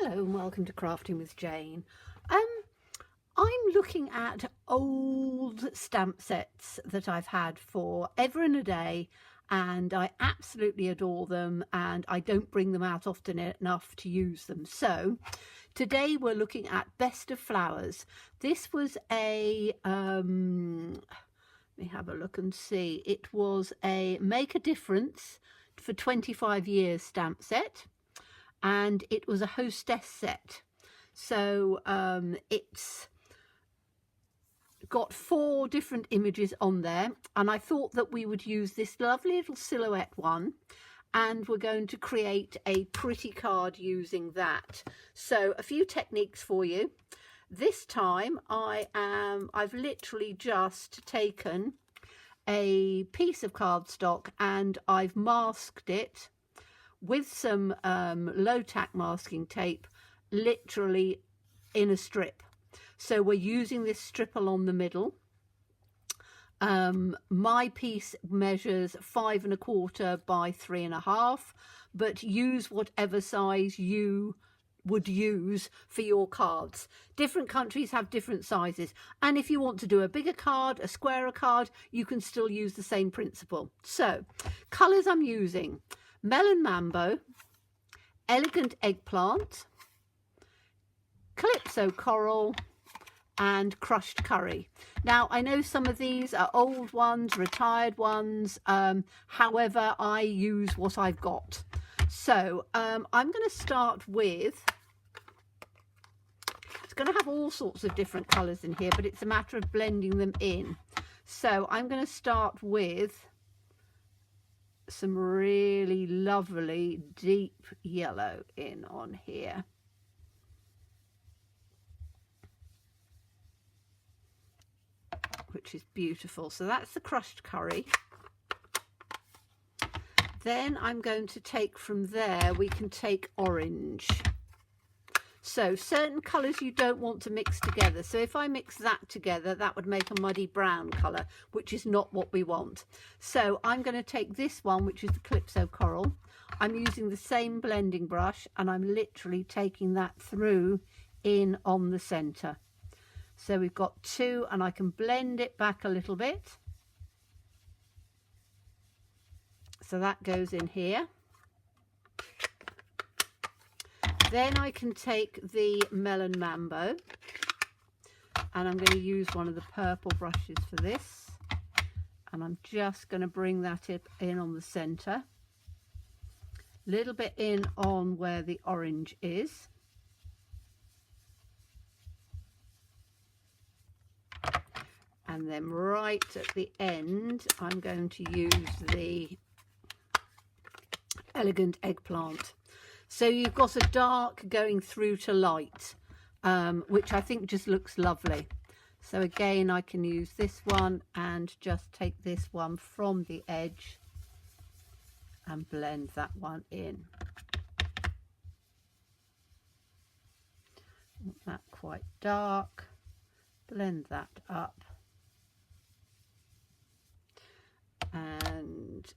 Hello and welcome to Crafting with Jane. I'm looking at old stamp sets that I've had for ever and a day, and I absolutely adore them, and I don't bring them out often enough to use them. So today we're looking at Best of Flowers. This was a let me have a look and see. It was a Make a Difference for 25 years stamp set, and it was a hostess set. So it's got 4 different images on there, and I thought that we would use this lovely little silhouette one, and we're going to create a pretty card using that. So a few techniques for you. This time I've literally just taken a piece of cardstock and I've masked it with some low tack masking tape, literally in a strip. So we're using this strip along the middle. My piece measures 5 1/4 by 3 1/2, but use whatever size you would use for your cards. Different countries have different sizes, and if you want to do a bigger card, a squarer card, you can still use the same principle. So colours I'm using: Melon Mambo, Elegant Eggplant, Calypso Coral, and Crushed Curry. Now I know some of these are old ones, retired ones, however I use what I've got. So I'm going to start with, it's going to have all sorts of different colours in here, but it's a matter of blending them in. So I'm going to start with some really lovely deep yellow in on here. Which is beautiful. So that's the Crushed Curry. Then I'm going to take from there, we can take orange. So certain colours you don't want to mix together. So if I mix that together, that would make a muddy brown colour, which is not what we want. So I'm going to take this one, which is the Calypso Coral. I'm using the same blending brush, and I'm literally taking that through in on the centre. So we've got 2, and I can blend it back a little bit. So that goes in here. Then I can take the Melon Mambo, and I'm going to use one of the purple brushes for this, and I'm just going to bring that in on the centre, a little bit in on where the orange is. And then right at the end, I'm going to use the Elegant Eggplant. So you've got a dark going through to light, which I think just looks lovely. So again, I can use this one and just take this one from the edge and blend that one in. Want that quite dark, blend that up. And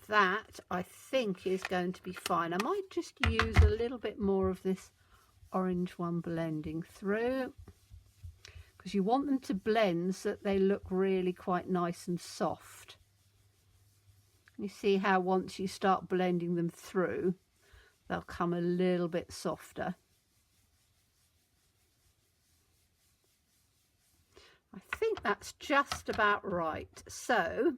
that I think is going to be fine. I might just use a little bit more of this orange one blending through, because you want them to blend so that they look really quite nice and soft. You see how once you start blending them through, they'll come a little bit softer. I think that's just about right. So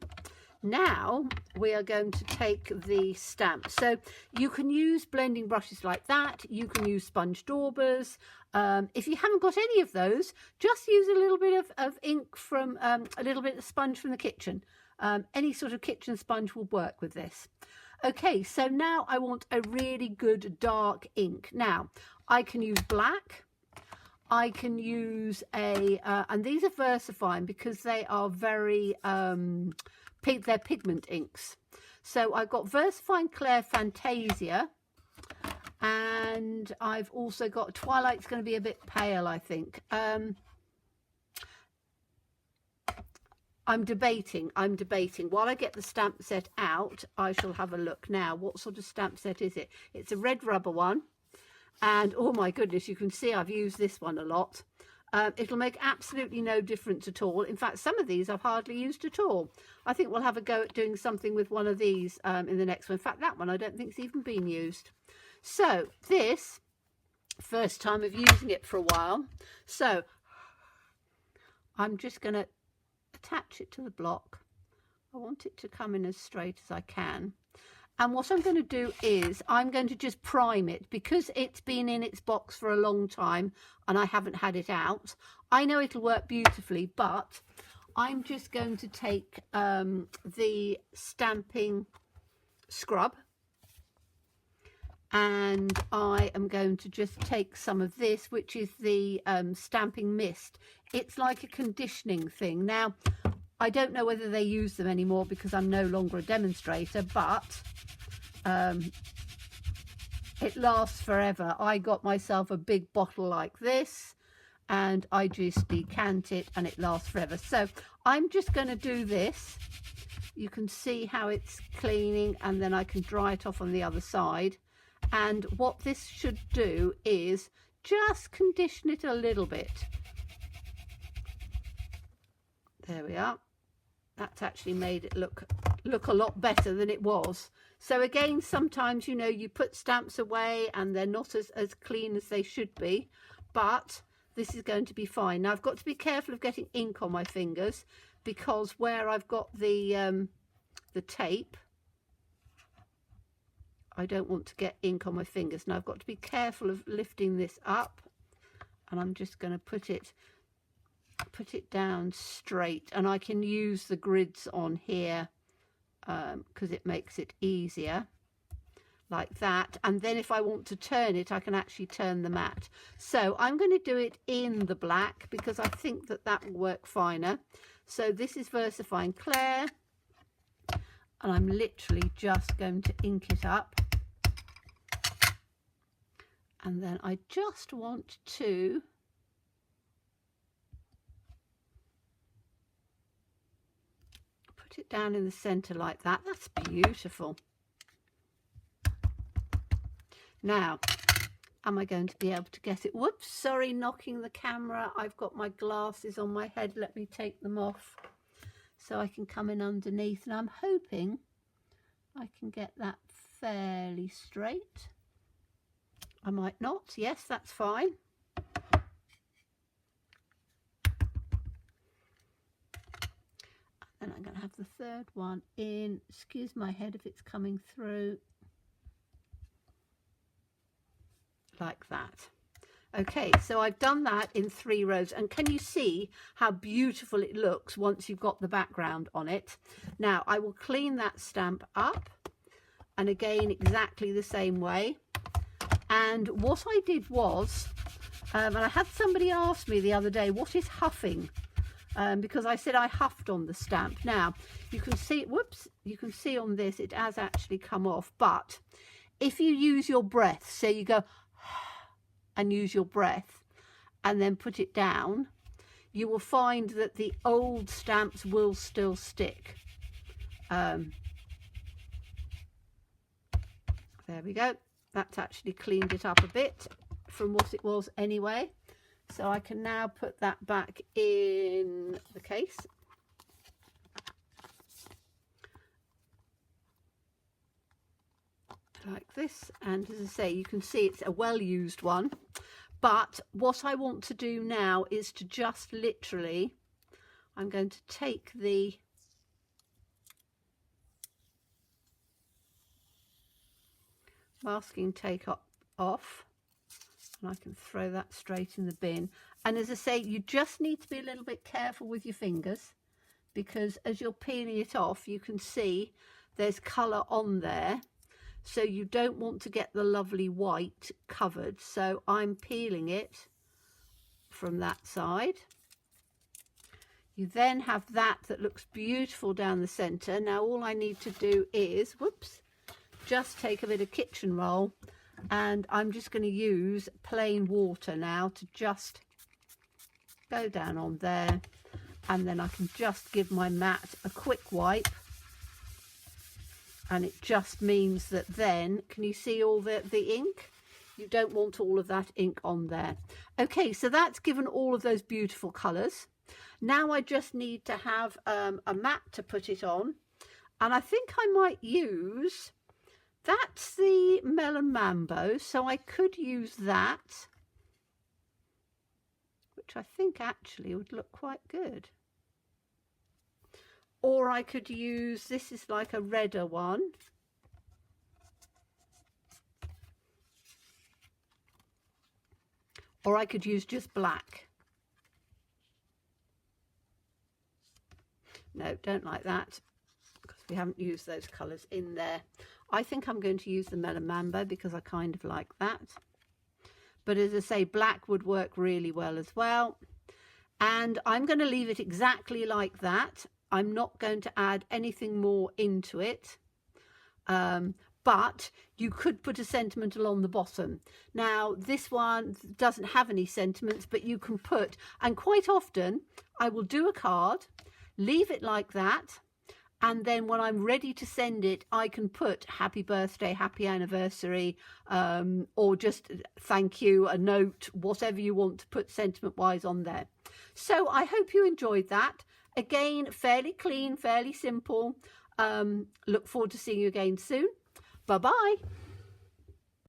now we are going to take the stamp. So you can use blending brushes like that. You can use sponge daubers. If you haven't got any of those, just use a little bit of ink from a little bit of sponge from the kitchen. Any sort of kitchen sponge will work with this. Okay, so now I want a really good dark ink. Now I can use black. I can use a, and these are VersaFine because they are very, they're pigment inks. So I've got VersaFine Claire Fantasia, and I've also got Twilight's going to be a bit pale, I think. I'm debating. While I get the stamp set out, I shall have a look now. What sort of stamp set is it? It's a red rubber one. And oh my goodness, you can see I've used this one a lot. It'll make absolutely no difference at all. In fact, some of these I've hardly used at all. I think we'll have a go at doing something with one of these in the next one. In fact, that one I don't think it's even been used. So this, first time of using it for a while. So I'm just going to attach it to the block. I want it to come in as straight as I can. And what I'm going to do is I'm going to just prime it because it's been in its box for a long time and I haven't had it out. I know it'll work beautifully, but I'm just going to take the stamping scrub, and I am going to just take some of this, which is the stamping mist. It's like a conditioning thing. Now, I don't know whether they use them anymore because I'm no longer a demonstrator, but it lasts forever. I got myself a big bottle like this and I just decant it and it lasts forever. So I'm just going to do this. You can see how it's cleaning, and then I can dry it off on the other side. And what this should do is just condition it a little bit. There we are. That's actually made it look a lot better than it was. So again, sometimes, you know, you put stamps away and they're not as clean as they should be, but this is going to be fine. Now I've got to be careful of getting ink on my fingers, because where I've got the tape, I don't want to get ink on my fingers. Now I've got to be careful of lifting this up, and I'm just going to put it down straight, and I can use the grids on here because it makes it easier, like that. And then if I want to turn it, I can actually turn the mat. So I'm going to do it in the black because I think that will work finer. So this is VersaFine Claire, and I'm literally just going to ink it up. And then I just want to put it down in the center like that. That's beautiful. Now, am I going to be able to get it? Whoops, sorry, knocking the camera. I've got my glasses on my head. Let me take them off so I can come in underneath. And I'm hoping I can get that fairly straight. I might not. Yes, that's fine. And I'm going to have the third one in. Excuse my head if it's coming through. Like that. Okay, so I've done that in 3 rows, and can you see how beautiful it looks once you've got the background on it? Now I will clean that stamp up, and again exactly the same way. And what I did was, and I had somebody ask me the other day, what is huffing? Because I said I huffed on the stamp. Now you can see, whoops, you can see on this it has actually come off, but if you use your breath, so you go and use your breath and then put it down, you will find that the old stamps will still stick. There we go. That's actually cleaned it up a bit from what it was anyway. So I can now put that back in the case. Like this, and as I say, you can see it's a well-used one. But what I want to do now is to just literally, I'm going to take the masking tape off, and I can throw that straight in the bin. And as I say, you just need to be a little bit careful with your fingers, because as you're peeling it off, you can see there's colour on there. So you don't want to get the lovely white covered. So I'm peeling it from that side. You then have that looks beautiful down the centre. Now all I need to do is, whoops, just take a bit of kitchen roll, and I'm just going to use plain water now to just go down on there, and then I can just give my mat a quick wipe. And it just means that then, can you see all the ink? You don't want all of that ink on there. Okay, so that's given all of those beautiful colours. Now I just need to have a mat to put it on. And I think I might use, that's the Melon Mambo, so I could use that, which I think actually would look quite good. Or I could use, this is like a redder one. Or I could use just black. No, don't like that, because we haven't used those colours in there. I think I'm going to use the Melon Mambo because I kind of like that. But as I say, black would work really well as well. And I'm going to leave it exactly like that. I'm not going to add anything more into it. But you could put a sentimental on the bottom. Now, this one doesn't have any sentiments, but you can put, and quite often I will do a card, leave it like that, and then when I'm ready to send it, I can put happy birthday, happy anniversary, or just thank you, a note, whatever you want to put sentiment-wise on there. So I hope you enjoyed that. Again, fairly clean, fairly simple. Look forward to seeing you again soon. Bye-bye.